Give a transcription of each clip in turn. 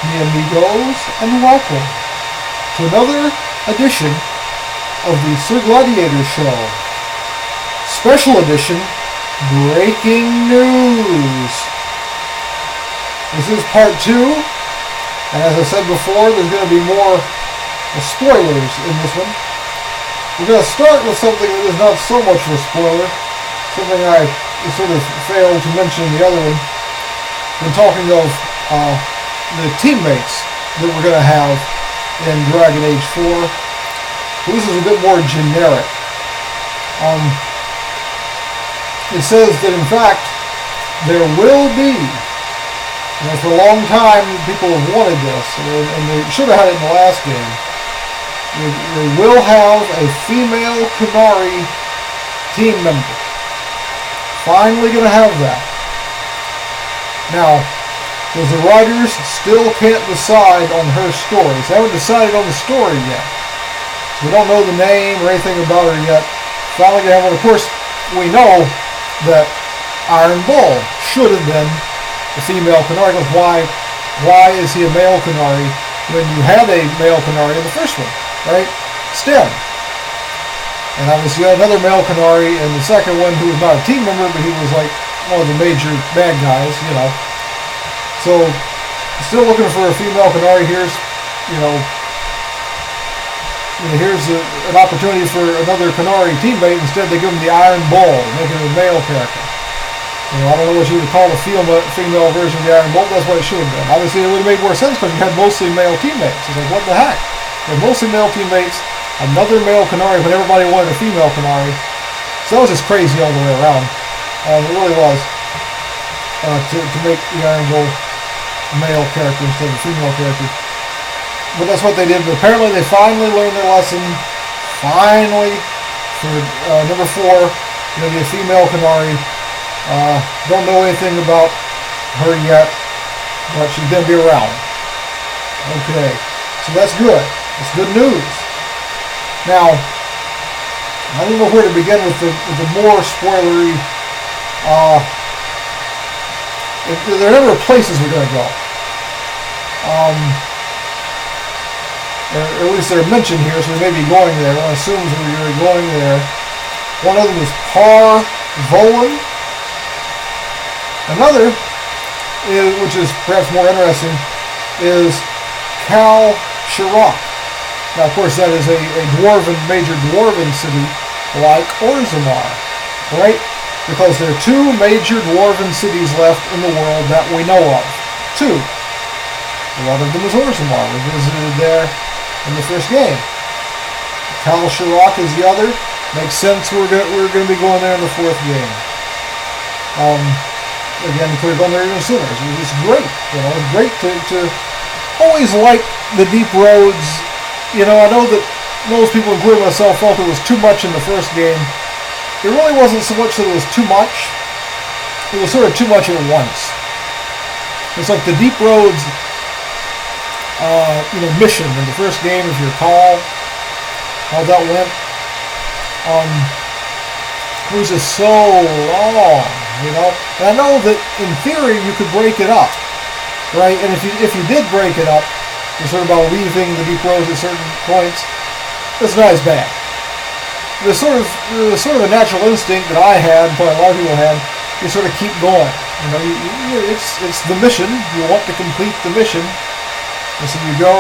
mi amigos, and welcome to another edition of the Sir Gladiator Show. Special edition, breaking news. This is part 2, and as I said before, there's going to be more spoilers in this one. We're going to start with something that is not so much of a spoiler, something I sort of failed to mention in the other one. When talking of the teammates that we're going to have in Dragon Age 4. So this is a bit more generic. It says that in fact there will be, and for a long time people have wanted this, and they should have had it in the last game, they will have a female Qunari team member. Finally going to have that. Now, because the writers still can't decide on her story. They haven't decided on the story yet. So we don't know the name or anything about her yet. Finally going to have one. Of course, we know that Iron Bull should have been a female Qunari. Why is he a male Qunari when you had a male Qunari in the first one, right? Stem. And obviously you had another male Qunari in the second one who was not a team member, but he was like one of the major bad guys, you know. So, still looking for a female Qunari. Here's an opportunity for another Qunari teammate. Instead, they give him the Iron Bull, making him a male character. I don't know what you would call the female version of the Iron Bull. That's what it should have been. Obviously, it would have made more sense because you had mostly male teammates. It's like, what the heck? You had mostly male teammates, another male Qunari, but everybody wanted a female Qunari. So that was just crazy all the way around. It really was. To make the Iron Bull male character instead of a female character. But that's what they did. But apparently they finally learned their lesson. Finally, for number 4, going to be a female Qunari. Don't know anything about her yet, but she's going to be around. Okay, so that's good. That's good news. Now, I don't know where to begin with the more spoilery. There are a number of places we're going to go. Or at least they're mentioned here, so we may be going there. One assumes we're going there. One of them is Par Volan. Another, which is perhaps more interesting, is Kal-Sharok. Now, of course, that is a major dwarven city like Orzammar, right? Because there are 2 major dwarven cities left in the world that we know of. 2. One of them is Orzammar. We visited there in the first game. Kal-Sharok is the other. Makes sense we're going to be going there in the 4th game. Again, we could have gone there even sooner. It's great. It's great to always like the deep roads. I know that most people, including myself, felt it was too much in the first game. It really wasn't so much that it was too much. It was sort of too much at once. It's like the deep roads, mission in the first game, if you recall how that went. It was just so long, And I know that in theory you could break it up, right? And if you did break it up, you're sort of about leaving the deep roads at certain points. It's not as bad. There's sort of a natural instinct that I had, and probably a lot of people had. You sort of keep going. It's the mission. You want to complete the mission, and so you go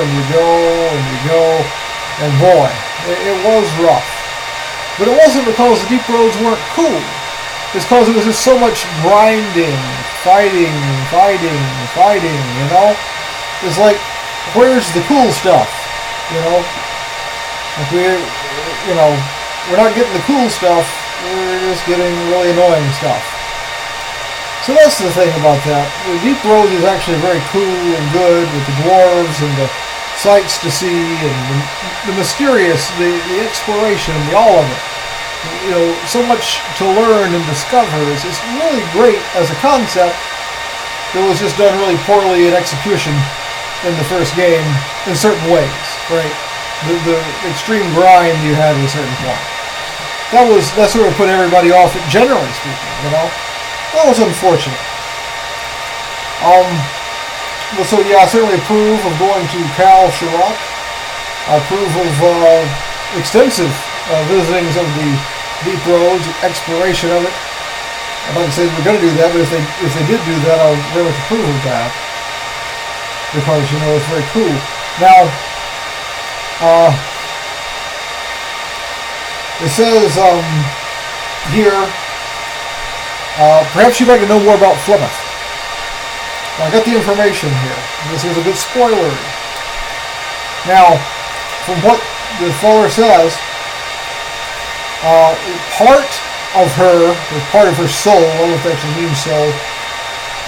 and you go and you go, and boy, it was rough. But it wasn't because the deep roads weren't cool. It's because it was just so much grinding, fighting. It's like, where's the cool stuff? If we're not getting the cool stuff, we're just getting really annoying stuff. So that's the thing about that. The Deep Road is actually very cool and good with the dwarves and the sights to see and the mysterious, the exploration, all of it. So much to learn and discover. It's really great as a concept. It was just done really poorly in execution in the first game in certain ways, right? The extreme grind you had at a certain point. That sort of put everybody off, generally speaking, That was unfortunate. Well, so yeah, I certainly approve of going to Kal-Sharok. I approve of extensive visitings of the deep roads, exploration of it. I'd like to say we're going to do that, but if they did do that, I would very much approve of that, because it's very cool. Now, it says here, perhaps you'd like to know more about Plymouth. Now, I got the information here. This is a bit spoilery. Now, from what the follower says, part of her, or part of her soul, I don't know if that actually means so,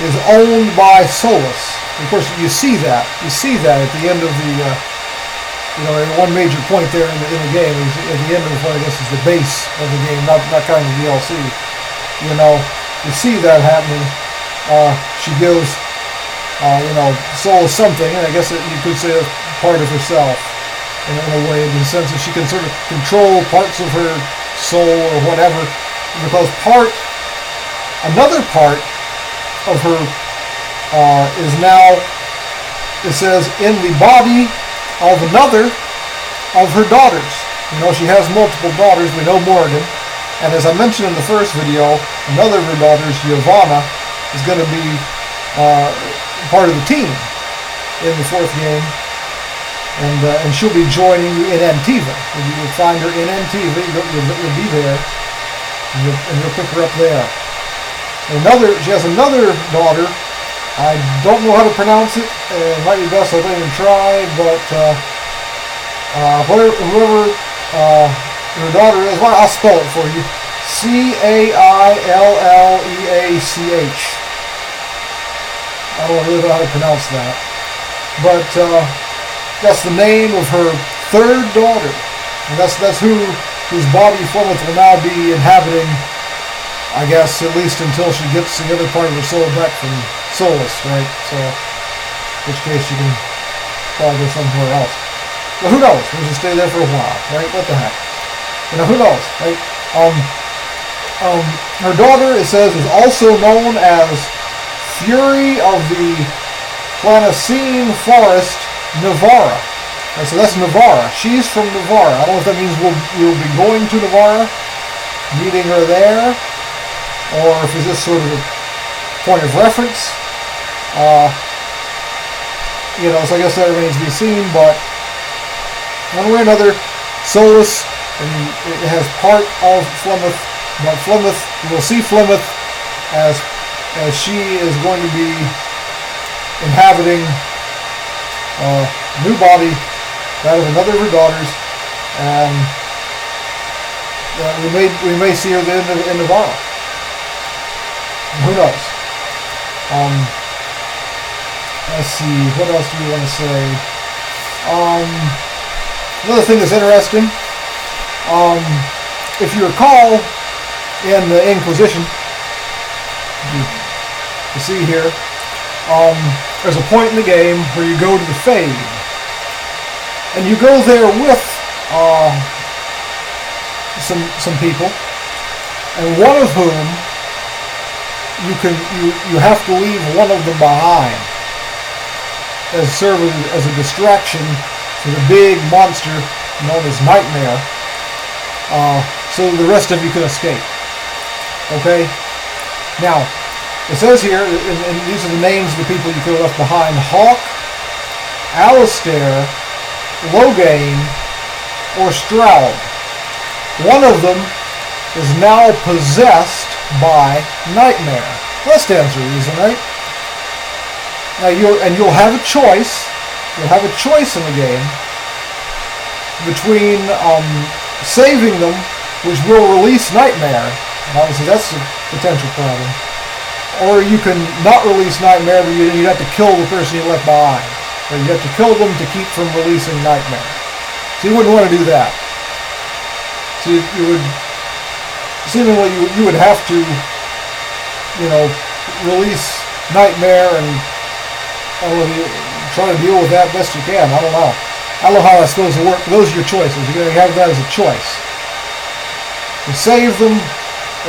is owned by Solus. Of course, you see that. You see that at the end of the, one major point there in the game is at the end of what I guess is the base of the game, not kind of DLC. You see that happening. She gives, Solus something, and I guess you could say a part of herself in a way, in the sense that she can sort of control parts of her soul or whatever. Because another part of her is now, it says, in the body of another of her daughters. She has multiple daughters. We know Morgan. And as I mentioned in the first video, another of her daughters, Yavanna, is going to be part of the team in the fourth game. And she'll be joining you in Antiva. You'll find her in Antiva. You'll be there. And you'll pick her up there. She has another daughter. I don't know how to pronounce it. It might be best I don't even try, but whoever her daughter is, well, I'll spell it for you. Cailleach. I don't really know how to pronounce that. But that's the name of her third daughter. And that's whose body Plymouth will now be inhabiting, I guess, at least until she gets the other part of her soul back from Solus, right? So, in which case she can probably go somewhere else. But who knows? We'll just stay there for a while, right? What the heck? Who knows, right? Her daughter, it says, is also known as Fury of the Planocene Forest, Navarra. And so that's Navarra. She's from Navarra. I don't know if that means we'll be going to Navarra, meeting her there, or if it's just sort of a point of reference. So I guess that remains to be seen, but one way or another, Solus, and it has part of Plymouth, but we'll see Plymouth as she is going to be inhabiting new body, that of another of her daughters, and we may see her then in Navarra. Who knows? Let's see, what else do we want to say? Another thing that's interesting, if you recall, in the Inquisition, you see here, there's a point in the game where you go to the Fade, and you go there with some people, and one of whom you have to leave one of them behind as serving as a distraction to the big monster known as Nightmare, so the rest of you can escape. Okay? Now, it says here, and these are the names of the people you could have left behind: Hawk, Alistair, Loghain, or Stroud. One of them is now possessed by Nightmare. Well, that stands to reason, right? Now you'll have a choice. You'll have a choice in the game between saving them, which will release Nightmare. Obviously, that's a potential problem. Or you can not release Nightmare, but you have to kill the person you left behind. Or you have to kill them to keep from releasing Nightmare. So you wouldn't want to do that. So you would, seemingly you would have to, release Nightmare and try to deal with that best you can. I don't know. I don't know how that's supposed to work. Those are your choices. You're going to have that as a choice. To save them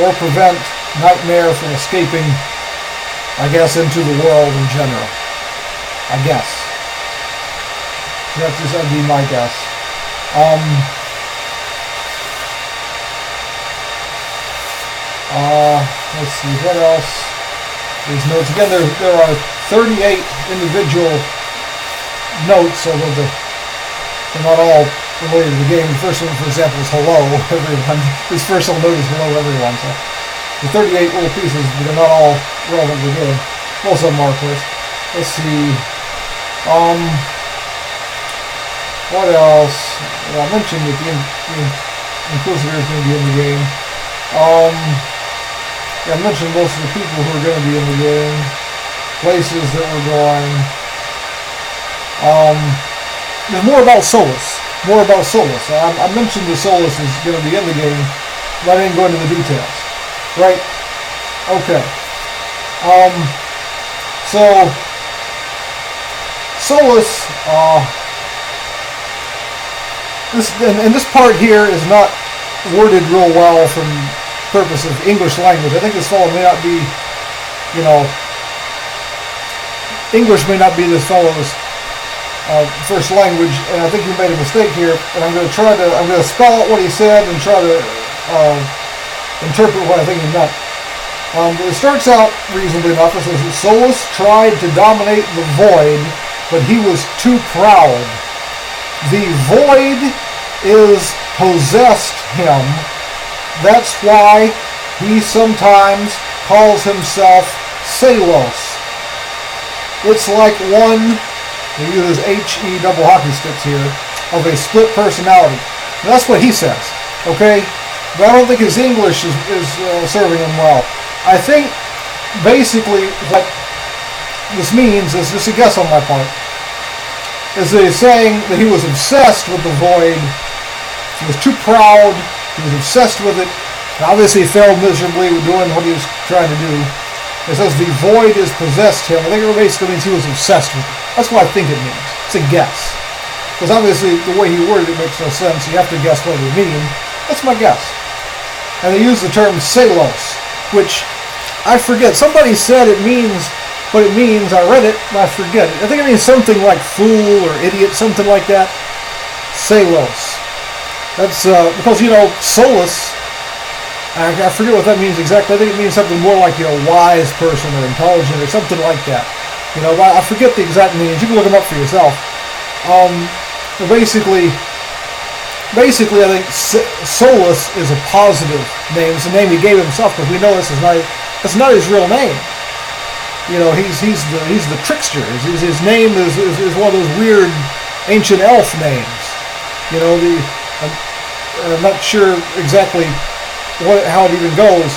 or prevent Nightmare from escaping, I guess, into the world in general. I guess. That'd be my guess. Let's see, what else? These notes. Again, there are 38 individual notes, although they're not all related to the game. The first one, for example, is hello, everyone. This first little note is hello, everyone. So the 38 little pieces, but they're not all relevant to the game. Most of them are, of course. Let's see. What else? Well, I mentioned that the Inquisitor is going to be in the game. I mentioned most of the people who are going to be in the game. Places that we're going. There's more about Solus. I mentioned the Solus is going to be in the game, but I didn't go into the details. Right? Okay. So Solus, this part here is not worded real well from purpose of English language. I think this fellow may not be, English may not be this fellow's first language, and I think he made a mistake here. And I'm going to spell out what he said and try to interpret what I think he meant. It starts out reasonably enough. It says that Solus tried to dominate the Void, but he was too proud. The Void is possessed him. That's why he sometimes calls himself Salos. It's like one, we use H-E double hockey sticks here, of a split personality. And that's what he says, okay? But I don't think his English is serving him well. I think basically what this means is just a guess on my part. Is that he's saying that he was obsessed with the Void. He was too proud. He was obsessed with it. And obviously he failed miserably with doing what he was trying to do. It says the Void has possessed him. I think it basically means he was obsessed with it. That's what I think it means. It's a guess. Because obviously the way he worded it makes no sense. You have to guess what it means. That's my guess. And they use the term Salos, which I forget. Somebody said it means what it means. I read it, but I forget it. I think it means something like fool or idiot, something like that. Salos. That's because, Solus, I forget what that means exactly. I think it means something more like, wise person or intelligent or something like that. I forget the exact meanings. You can look them up for yourself. Basically, I think Solus is a positive name. It's a name he gave himself, because we know that's not his real name. He's the trickster. His name is one of those weird ancient elf names. I'm not sure exactly how it even goes.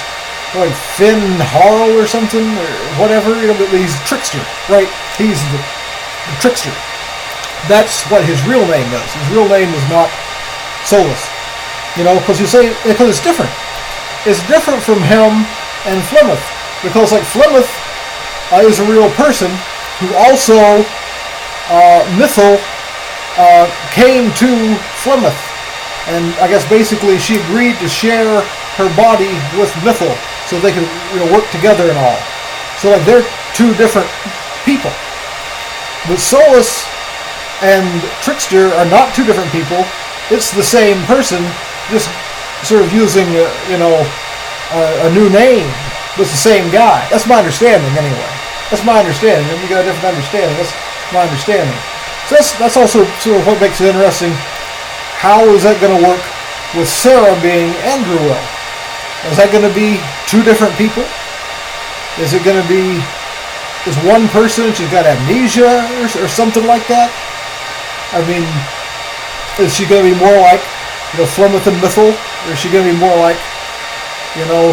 Like Finn Harl or something, or whatever. But he's the trickster, right? He's the trickster. That's what his real name is. His real name is not Solus. Because it's different. It's different from him and Flemeth. Because like Flemeth is a real person who also Mythil came to Flemeth. And I guess basically she agreed to share her body with Mythil so they could work together and all. So like they're two different people. But Solus and Trickster are not two different people. It's the same person, just sort of using a new name. But it's the same guy. That's my understanding anyway. That's my understanding. And you got a different understanding. That's my understanding. So that's also sort of what makes it interesting. How is that going to work with Sarah being Andrewill? Is that going to be two different people? Is it going to be is one person, she's got amnesia or something like that? I mean, is she going to be more like Flemeth and Mythil? Or is she going to be more like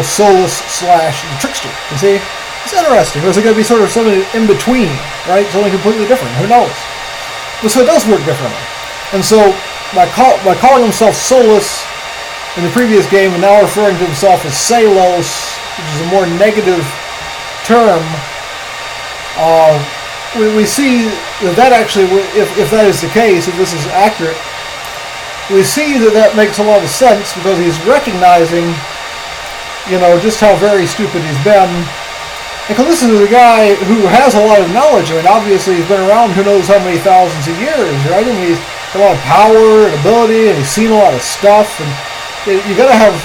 Solus / Trickster? You see? It's interesting. Or is it going to be sort of something in between, right? Something completely different. Who knows? But so it does work differently. And so by calling himself Solus in the previous game and now referring to himself as Salos, which is a more negative term, we see that actually, if that is the case, if this is accurate, we see that makes a lot of sense, because he's recognizing, just how very stupid he's been, And can listen to the guy who has a lot of knowledge. I mean, obviously he's been around who knows how many thousands of years, right? I mean, he's got a lot of power and ability, and he's seen a lot of stuff. And you got to have.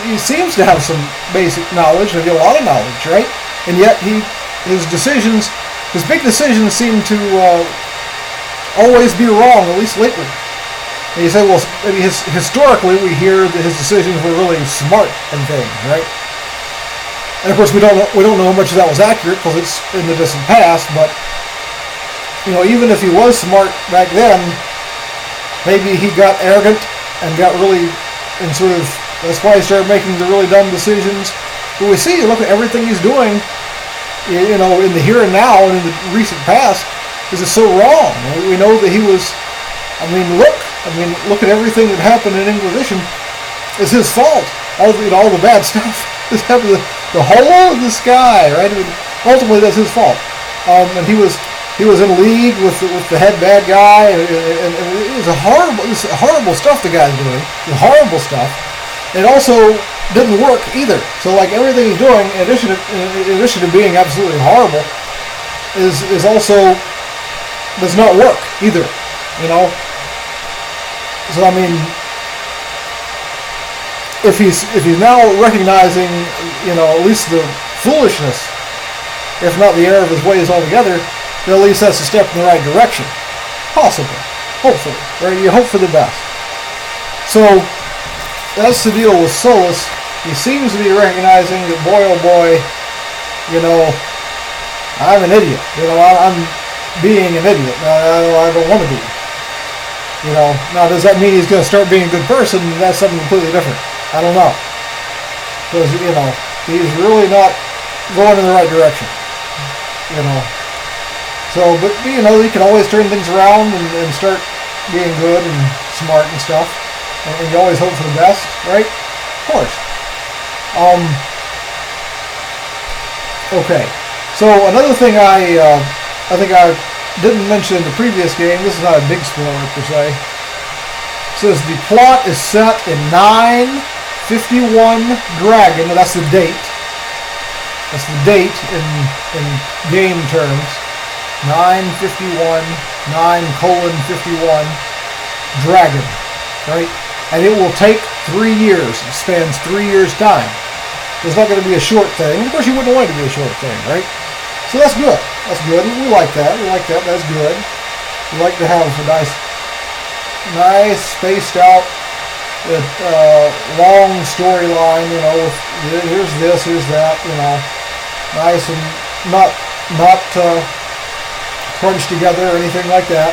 He seems to have some basic knowledge, maybe a lot of knowledge, right? And yet his big decisions seem to always be wrong, at least lately. And you say, well, maybe historically we hear that his decisions were really smart and things, right? And of course, we don't know how much of that was accurate because it's in the distant past. But even if he was smart back then, maybe he got arrogant and got really that's why he started making the really dumb decisions. But we see, look at everything he's doing, in the here and now and in the recent past, is so wrong. We know that he was. Look at everything that happened in Inquisition. It's his fault. All the bad stuff that happened. The hole in the sky, right? Ultimately, that's his fault. And he was in league with the head bad guy, and it was horrible stuff the guy's doing. Horrible stuff. It also didn't work either. So like everything he's doing, in addition to being absolutely horrible, is also does not work either. So I mean, if he's now recognizing, at least the foolishness, if not the error of his ways altogether, then at least that's a step in the right direction. Possibly. Hopefully. Right? You hope for the best. So, that's the deal with Solus. He seems to be recognizing that, boy, oh boy, I'm an idiot. I'm being an idiot. I don't want to be. Now does that mean he's going to start being a good person? That's something completely different. I don't know. Because, he's really not going in the right direction. So, but, he can always turn things around and start being good and smart and stuff. And you always hope for the best, right? Of course. Okay. So, another thing I think I didn't mention in the previous game, this is not a big spoiler per se, it says the plot is set in 951 Dragon. That's the date. That's the date in game terms. 951, 9:51 Dragon. Right? And it will take 3 years. It spans 3 years' time. It's not going to be a short thing. Of course, you wouldn't want it to be a short thing, right? So that's good. That's good. We like that. That's good. We like to have a nice spaced out, long storyline. With here's this, here's that. Nice and not crunched together or anything like that.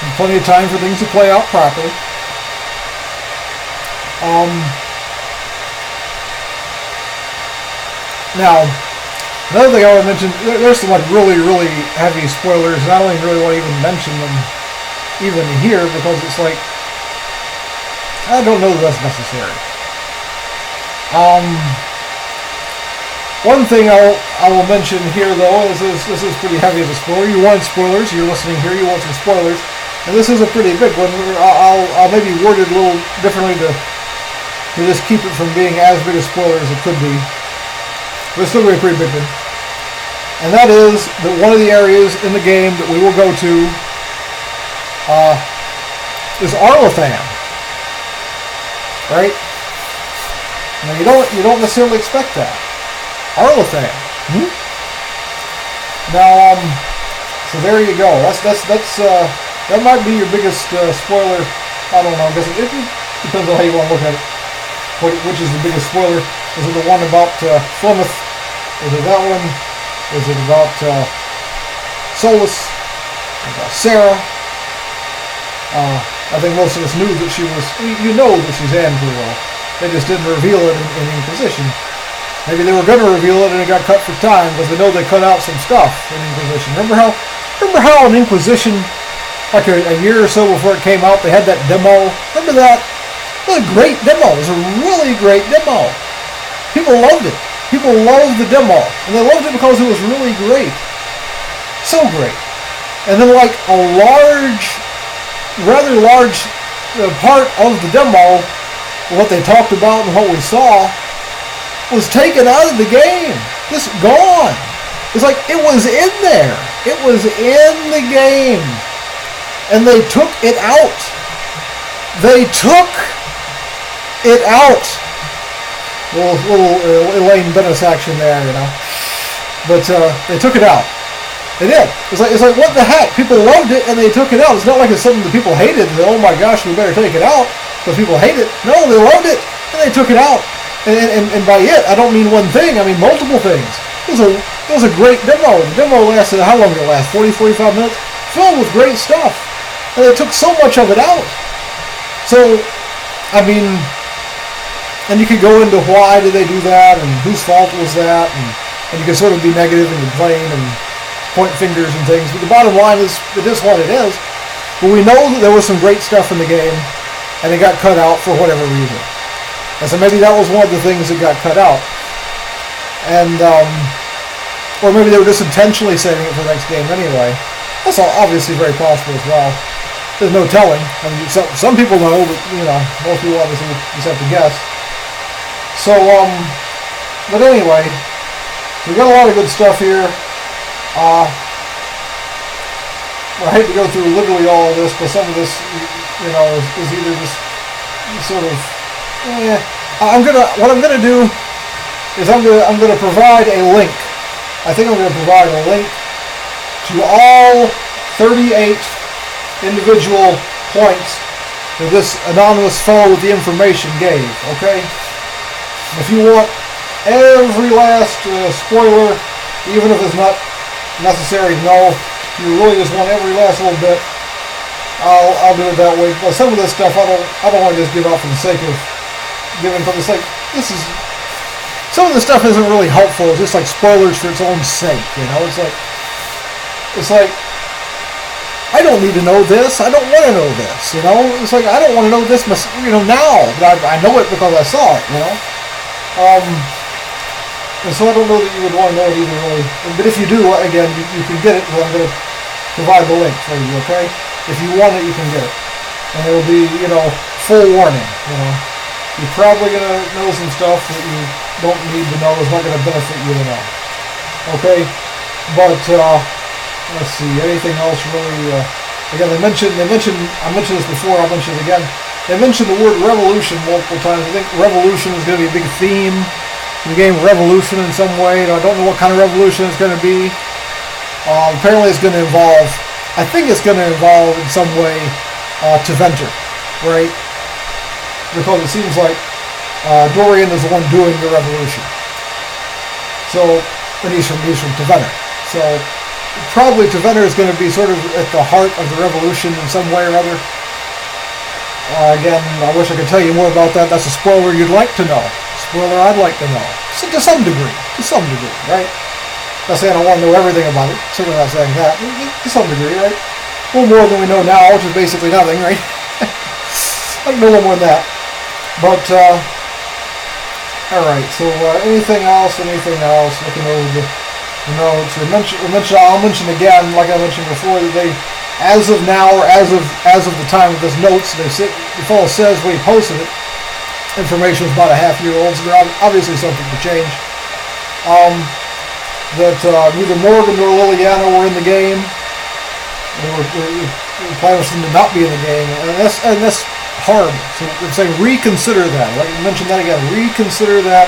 And plenty of time for things to play out properly. Now, another thing I want to mention, there's some really, really heavy spoilers, and I don't even really want to even mention them even here, because it's like, I don't know that that's necessary. One thing I will mention here, though, is this is pretty heavy as a spoiler. You want spoilers, you're listening here, you want some spoilers, and this is a pretty big one. I'll maybe word it a little differently to just keep it from being as big a spoiler as it could be. But it's still going to be a pretty big one. And that is that one of the areas in the game that we will go to is Arlathan. Right? Now you don't necessarily expect that. Arlathan. Now, so there you go. That might be your biggest spoiler. I don't know. I guess it depends on how you want to look at it. Which is the biggest spoiler? Is it the one about Flemeth? Is it that one? Is it about Solus? About Sarah? I think most of us knew that she was. You know that she's Andrew. They just didn't reveal it in Inquisition. Maybe they were going to reveal it and it got cut for time because they know they cut out some stuff in Inquisition. Remember how in Inquisition, like a year or so before it came out, they had that demo? Remember that? It was a great demo. It was a really great demo. People loved it. People loved the demo. And they loved it because it was really great. So great. And then like a rather large part of the demo, what they talked about and what we saw, was taken out of the game. Just gone. It's like it was in there. It was in the game. And they took it out. They took it out. Little Elaine Bennis action there, you know. But they took it out. They did. It's like what the heck? People loved it and they took it out. It's not like it's something that people hated. Oh my gosh, we better take it out because people hate it. No, they loved it and they took it out. And by it, I don't mean one thing. I mean multiple things. It was a great demo. The demo lasted, how long did it last? 40, 45 minutes? Filled with great stuff. And they took so much of it out. So, I mean, and you could go into why did they do that and whose fault was that. And you can sort of be negative and complain and point fingers and things. But the bottom line is, it is what it is. But we know that there was some great stuff in the game. And it got cut out for whatever reason. And so maybe that was one of the things that got cut out. And, or maybe they were just intentionally saving it for the next game anyway. That's obviously very possible as well. There's no telling. I mean, some people know, but, you know, most people obviously just have to guess. So, but anyway, we've got a lot of good stuff here. I hate to go through literally all of this, but some of this, you know, is either just sort of, what I'm gonna do is I'm gonna provide a link. I think I'm gonna provide a link to all 38 individual points that this anonymous fellow with the information gave. Okay, if you want every last spoiler, even if it's not necessary to know, you really just want every last little bit, I'll do it that way. But some of this stuff I don't want to just give out for the sake of giving, because it's like, this is, some of the stuff isn't really helpful. It's just like spoilers for its own sake, you know. It's like I don't need to know this. I don't want to know this, you know. It's like I don't want to know this, you know, now, but I know it because I saw it, you know. And so I don't know that you would want to know it either, really. But if you do, again, you can get it. Well, I'm going to provide the link for you, okay? If you want it, you can get it, and it will be, you know, full warning, you know. You're probably going to know some stuff that you don't need to know. It's not going to benefit you to know. Okay? But, let's see, anything else really? Again, I mentioned this before, I'll mention it again. They mentioned the word revolution multiple times. I think revolution is going to be a big theme in the game, revolution in some way. I don't know what kind of revolution it's going to be. Apparently it's going to involve, I think it's going to involve in some way Teventer, right? Because it seems like Dorian is the one doing the revolution. So, and he's from Teventer. So, probably Teventer is going to be sort of at the heart of the revolution in some way or other. Again, I wish I could tell you more about that. That's a spoiler you'd like to know. Spoiler I'd like to know. So, to some degree, right? Not saying I want to know everything about it. Certainly not saying that. To some degree, right? A little more than we know now, which is basically nothing, right? I can know a little more than that. But, alright, so anything else? Looking over the notes. I'll mention again, like I mentioned before, that they, as of now, or as of the time of this notes, the fellow says when he posted it, information was about a half-year old, so there's obviously something to change. That neither Morgan nor Liliana were in the game. They were planning for them to not be in the game, and that's horrible. So I'm saying reconsider that. Like I mentioned that again, reconsider that.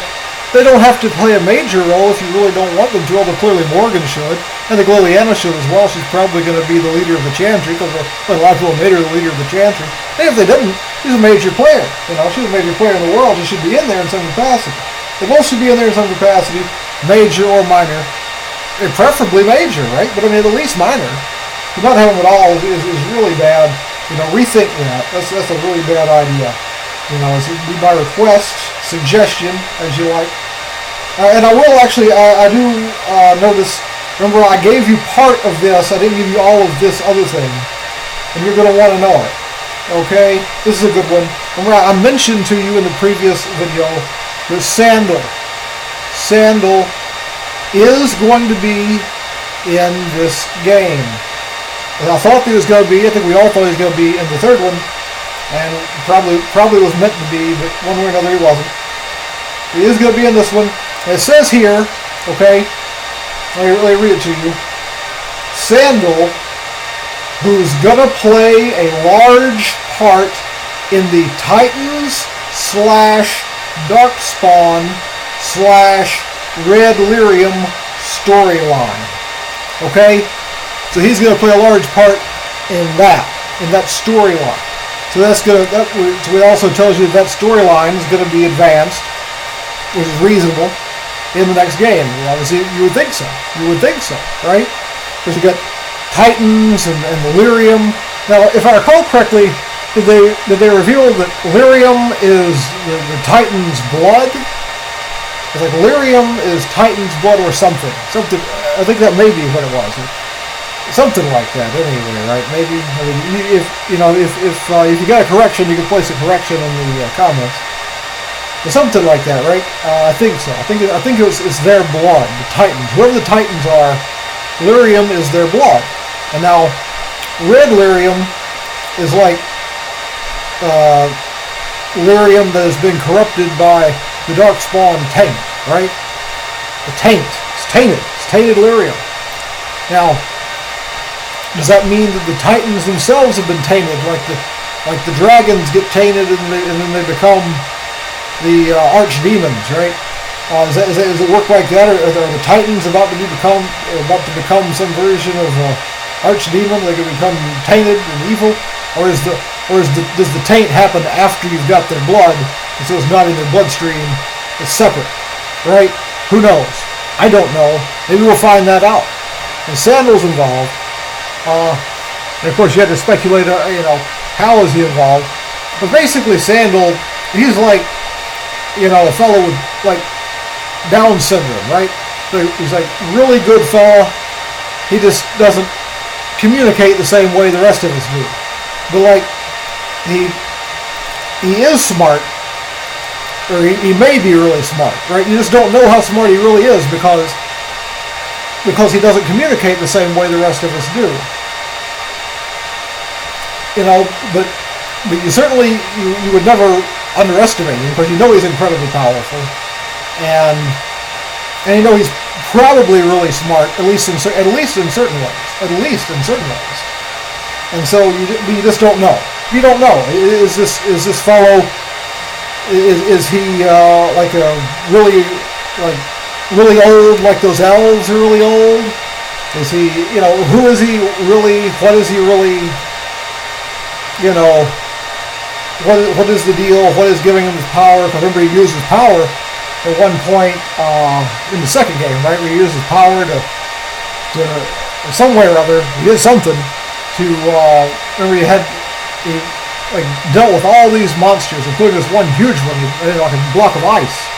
They don't have to play a major role if you really don't want them to, although clearly Morgan should. I think Liliana should as well. She's probably going to be the leader of the Chantry, because a lot of people made her the leader of the Chantry. And if they didn't, she's a major player. You know, she's a major player in the world. She should be in there in some capacity. They both should be in there in some capacity, major or minor. And preferably major, right? But I mean, at least minor. To not have them at all is really bad. You know, rethink that. That's a really bad idea. You know, it's my request, suggestion, as you like. And I will actually, I do notice, remember I gave you part of this, I didn't give you all of this other thing. And you're going to want to know it. Okay? This is a good one. Remember I mentioned to you in the previous video that Sandal is going to be in this game. And I thought he was going to be, I think we all thought he was going to be in the third one. And probably was meant to be, but one way or another he wasn't. He is going to be in this one. And it says here, okay, let me read it to you. Sandal, who's going to play a large part in the Titans / Darkspawn / Red Lyrium storyline. Okay? So he's going to play a large part in that storyline. So so it also tells you that storyline is going to be advanced, which is reasonable, in the next game. Obviously, you would think so. You would think so, right? Because you got Titans and Lyrium. Now, if I recall correctly, did they reveal that Lyrium is the Titan's blood? It's like Lyrium is Titan's blood or something. I think that may be what it was. Something like that, anyway, right? Maybe. I mean, if you got a correction, you can place a correction in the comments. But something like that, right? I think so. I think it's their blood, the Titans. Whoever the Titans are, Lyrium is their blood. And now, Red Lyrium is like Lyrium that has been corrupted by the Darkspawn taint, right? The taint. It's tainted. It's tainted Lyrium. Now, does that mean that the Titans themselves have been tainted, like the dragons get tainted and then they become the archdemons, right? Does it work like that, or are the Titans about to become some version of archdemon? They can become tainted and evil, or does the taint happen after you've got their blood, and so it's not in their bloodstream? It's separate, right? Who knows? I don't know. Maybe we'll find that out. And Sandal's involved. And of course, you have to speculate. How is he involved? But basically, Sandal, he's like, a fellow with like Down syndrome, right? So he's like really good fella. He just doesn't communicate the same way the rest of us do. But like, he is smart, or he may be really smart, right? You just don't know how smart he really is because he doesn't communicate the same way the rest of us do. But you certainly you would never underestimate him, because he's incredibly powerful, and he's probably really smart, at least in certain ways. And so you just don't know. You don't know. Is this fellow? Is he like a really old, like those elves are really old? Is he, who is he really? What is he really? What is the deal? What is giving him his power? Because remember, he used his power at one point in the second game, right? Where he used his power to some way or other, he did something to, remember he dealt with all these monsters, including this one huge one, like a block of ice.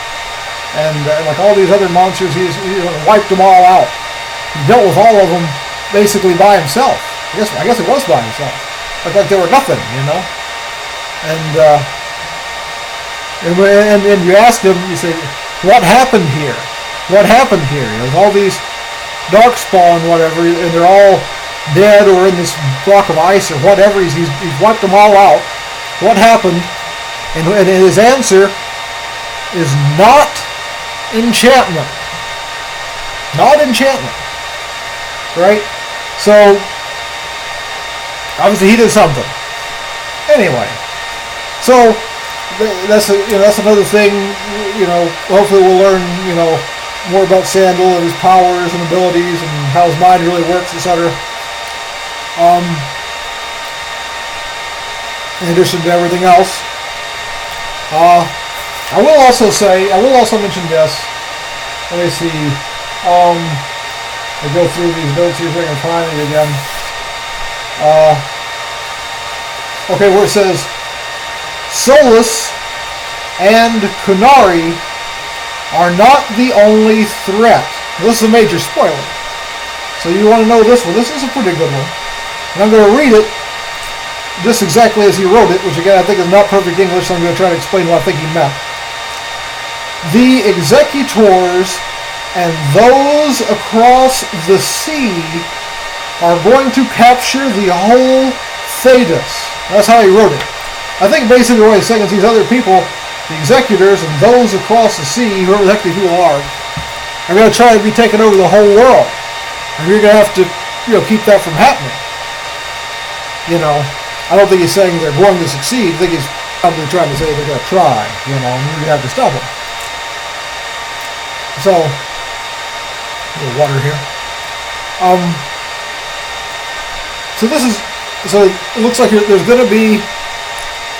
And like all these other monsters, he wiped them all out. He dealt with all of them basically by himself. I guess it was by himself. Like they were nothing, And you ask him, you say, what happened here? What happened here? All these Darkspawn, whatever, and they're all dead or in this block of ice or whatever. He's wiped them all out. What happened? And his answer is not enchantment. Not enchantment. Right? So, obviously he did something. Anyway. So, that's another thing, hopefully we'll learn, more about Sandal and his powers and abilities and how his mind really works, etc. In addition to everything else. I will also mention this. Let me see. I'll go through these notes here so I can find it again. Okay, where it says, Solus and Kunari are not the only threat. This is a major spoiler. So you want to know this one. This is a pretty good one. And I'm going to read it just exactly as he wrote it, which again I think is not perfect English, so I'm going to try to explain what I think he meant. The executors and those across the sea are going to capture the whole Thedas. That's how he wrote it. I think basically what he's saying is these other people the executors and those across the sea, whoever the heck these people are going to try to be taking over the whole world. And you're going to have to, keep that from happening. I don't think he's saying they're going to succeed. I think he's probably trying to say they're going to try, and you have to stop them. So, a little water here. So it looks like there's going to be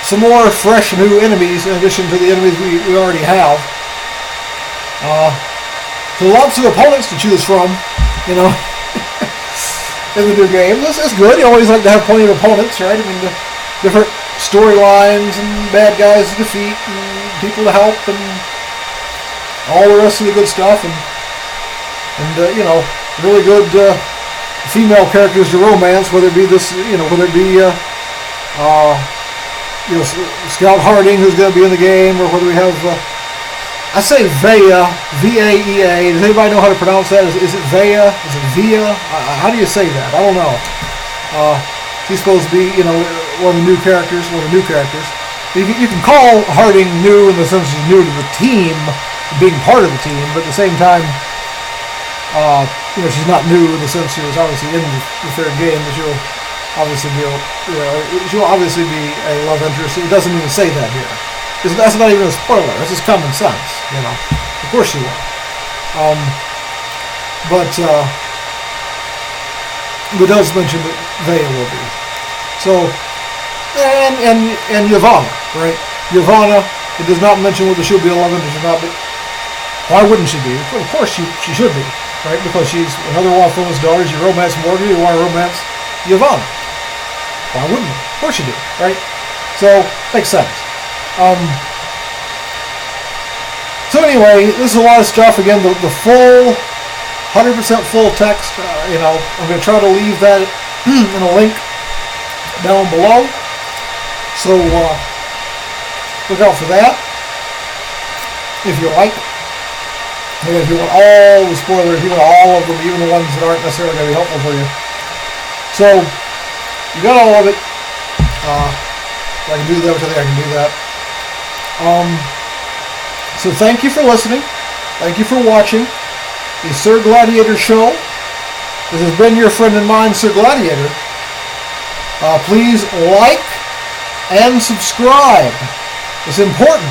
some more fresh new enemies in addition to the enemies we already have. So lots of opponents to choose from, in the new game. This is good. You always like to have plenty of opponents, right? I mean, the different storylines and bad guys to defeat and people to help and all the rest of the good stuff. And really good female characters to romance, whether it be Scout Harding, who's going to be in the game, or whether we have I say Vea, V-A-E-A. Does anybody know how to pronounce that? Is it Vea? Is it Vea? How do you say that? I don't know. She's supposed to be, one of the new characters. You can call Harding new in the sense she's new to the team, being part of the team, but at the same time, she's not new in the sense she was obviously in the third game, but she'll obviously be a love interest. It doesn't even say that here. That's not even a spoiler. That's just common sense, Of course she will. But it does mention that Vea will be. So, and Yavanna, right? Yavanna, it does not mention whether she'll be 11 or she's not, but why wouldn't she be? Of course she should be, right? Because she's another one of Fulton's daughters. You romance Morgan, you want to romance Yavanna. Why wouldn't you? Of course you do, right? So, makes sense. So anyway, this is a lot of stuff. Again, the full, 100% full text, I'm going to try to leave that in a link down below. So, look out for that, if you like. And if you want all the spoilers, you want all of them, even the ones that aren't necessarily going to be helpful for you. So, you got all of it. I can do that, which I think I can do that. So thank you for listening. Thank you for watching the Sir Gladiator Show. This has been your friend and mine, Sir Gladiator. Please like and subscribe. It's important.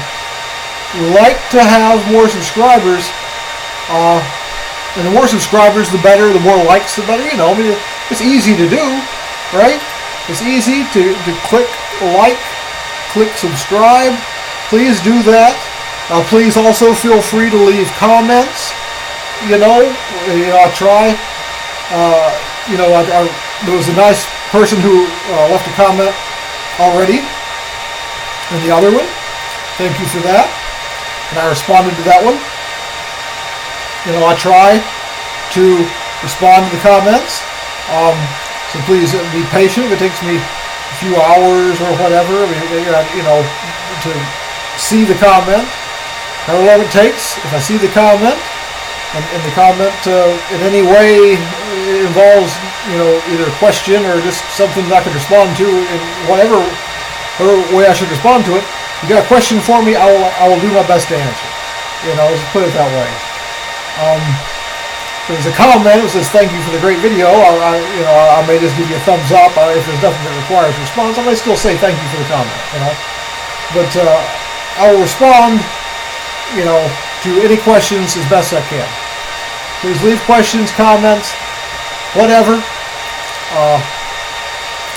We like to have more subscribers. And the more subscribers, the better. The more likes, the better. It's easy to do, right? It's easy to click like, click subscribe. Please do that. Please also feel free to leave comments. I try. There was a nice person who left a comment already in the other one. Thank you for that. And I responded to that one. I try to respond to the comments. So please be patient. If it takes me a few hours or whatever, to see the comment. However long it takes, if I see the comment, and the comment in any way involves, either a question or just something that I could respond to in whatever way I should respond to it. If you got a question for me, I will do my best to answer. Just put it that way. There's a comment that says thank you for the great video. I may just give you a thumbs up. If there's nothing that requires a response, I may still say thank you for the comment. But I will respond, to any questions as best I can. Please leave questions, comments, whatever,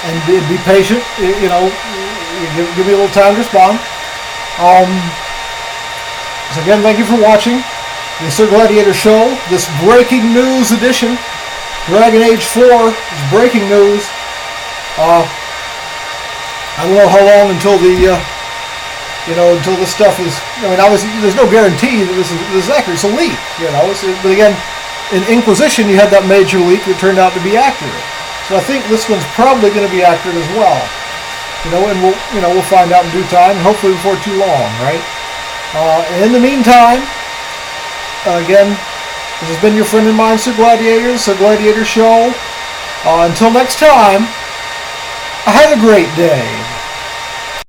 and be patient. Give me a little time to respond. So again, thank you for watching the Sir Gladiator Show. This breaking news edition, Dragon Age 4 is breaking news. I don't know how long until until this stuff is. Obviously, there's no guarantee that this is accurate. It's a leak, but again, in Inquisition, you had that major leak that turned out to be accurate. So I think this one's probably going to be accurate as well. And we'll find out in due time, hopefully before too long, right? And in the meantime, again, this has been your friend and mine, Sir Gladiator, Sir Gladiator Show. Until next time, have a great day.